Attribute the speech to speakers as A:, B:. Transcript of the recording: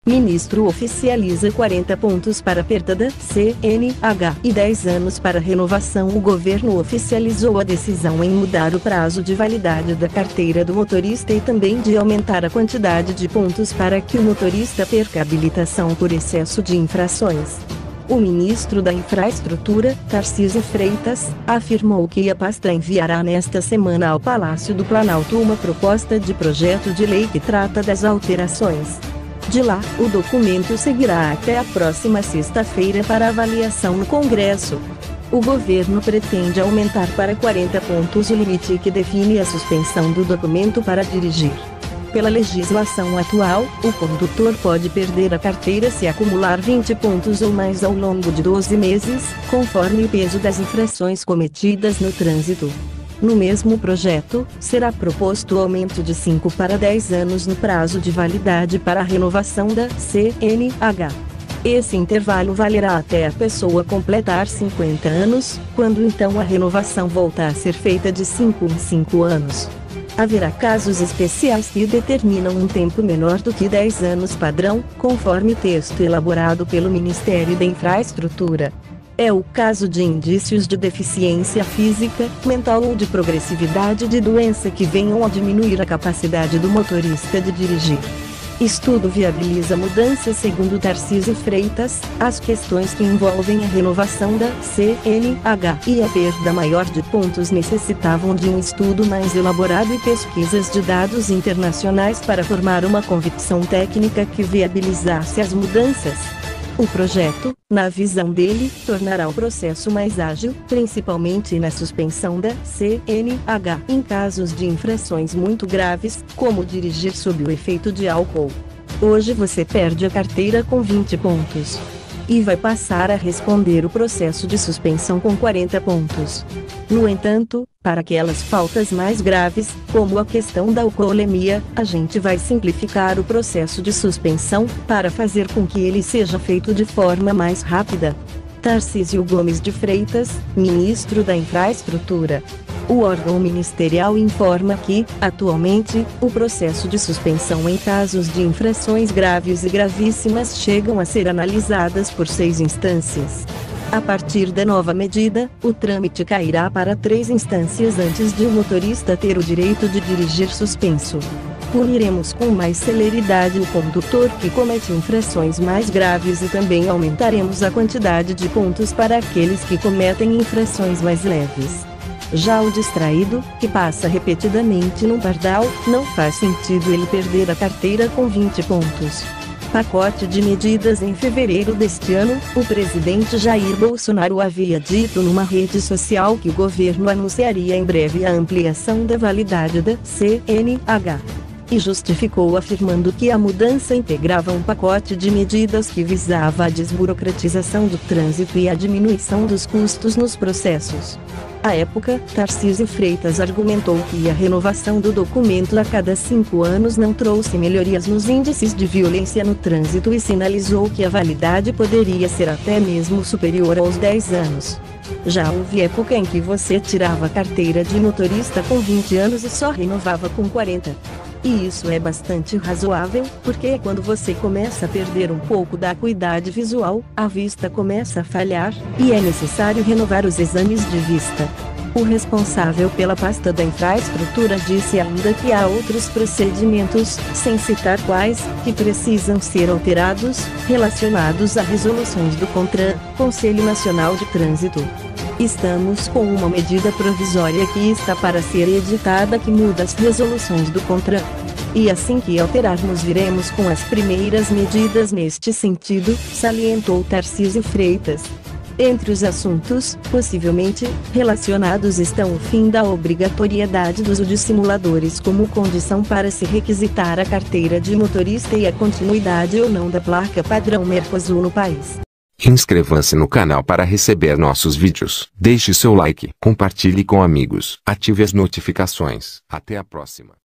A: Ministro oficializa 40 pontos para perda da CNH e 10 anos para renovação. O governo oficializou a decisão em mudar o prazo de validade da carteira do motorista e também de aumentar a quantidade de pontos para que o motorista perca a habilitação por excesso de infrações. O ministro da Infraestrutura, Tarcísio Freitas, afirmou que a pasta enviará nesta semana ao Palácio do Planalto uma proposta de projeto de lei que trata das alterações. De lá, o documento seguirá até a próxima sexta-feira para avaliação no Congresso. O governo pretende aumentar para 40 pontos o limite que define a suspensão do documento para dirigir. Pela legislação atual, o condutor pode perder a carteira se acumular 20 pontos ou mais ao longo de 12 meses, conforme o peso das infrações cometidas no trânsito. No mesmo projeto, será proposto o aumento de 5 para 10 anos no prazo de validade para a renovação da CNH. Esse intervalo valerá até a pessoa completar 50 anos, quando então a renovação volta a ser feita de 5 em 5 anos. Haverá casos especiais que determinam um tempo menor do que 10 anos padrão, conforme texto elaborado pelo Ministério da Infraestrutura. É o caso de indícios de deficiência física, mental ou de progressividade de doença que venham a diminuir a capacidade do motorista de dirigir. Estudo viabiliza mudanças. Segundo Tarcísio Freitas, as questões que envolvem a renovação da CNH e a perda maior de pontos necessitavam de um estudo mais elaborado e pesquisas de dados internacionais para formar uma convicção técnica que viabilizasse as mudanças. O projeto, na visão dele, tornará o processo mais ágil, principalmente na suspensão da CNH em casos de infrações muito graves, como dirigir sob o efeito de álcool. Hoje você perde a carteira com 20 pontos e vai passar a responder o processo de suspensão com 40 pontos. No entanto, para aquelas faltas mais graves, como a questão da alcoolemia, a gente vai simplificar o processo de suspensão, para fazer com que ele seja feito de forma mais rápida. Tarcísio Gomes de Freitas, ministro da Infraestrutura. O órgão ministerial informa que, atualmente, o processo de suspensão em casos de infrações graves e gravíssimas chegam a ser analisadas por 6 instâncias. A partir da nova medida, o trâmite cairá para 3 instâncias antes de o motorista ter o direito de dirigir suspenso. Puniremos com mais celeridade o condutor que comete infrações mais graves e também aumentaremos a quantidade de pontos para aqueles que cometem infrações mais leves. Já o distraído, que passa repetidamente num pardal, não faz sentido ele perder a carteira com 20 pontos. Pacote de medidas. Em fevereiro deste ano, o presidente Jair Bolsonaro havia dito numa rede social que o governo anunciaria em breve a ampliação da validade da CNH. E justificou afirmando que a mudança integrava um pacote de medidas que visava a desburocratização do trânsito e a diminuição dos custos nos processos. À época, Tarcísio Freitas argumentou que a renovação do documento a cada 5 anos não trouxe melhorias nos índices de violência no trânsito e sinalizou que a validade poderia ser até mesmo superior aos 10 anos. Já houve época em que você tirava a carteira de motorista com 20 anos e só renovava com 40. E isso é bastante razoável, porque é quando você começa a perder um pouco da acuidade visual, a vista começa a falhar, e é necessário renovar os exames de vista. O responsável pela pasta da infraestrutura disse ainda que há outros procedimentos, sem citar quais, que precisam ser alterados, relacionados a resoluções do CONTRAN, Conselho Nacional de Trânsito. Estamos com uma medida provisória que está para ser editada que muda as resoluções do CONTRAN. E assim que alterarmos viremos com as primeiras medidas neste sentido, salientou Tarcísio Freitas. Entre os assuntos, possivelmente, relacionados estão o fim da obrigatoriedade do uso de simuladores como condição para se requisitar a carteira de motorista e a continuidade ou não da placa padrão Mercosul no país.
B: Inscreva-se no canal para receber nossos vídeos. Deixe seu like, compartilhe com amigos, ative as notificações. Até a próxima.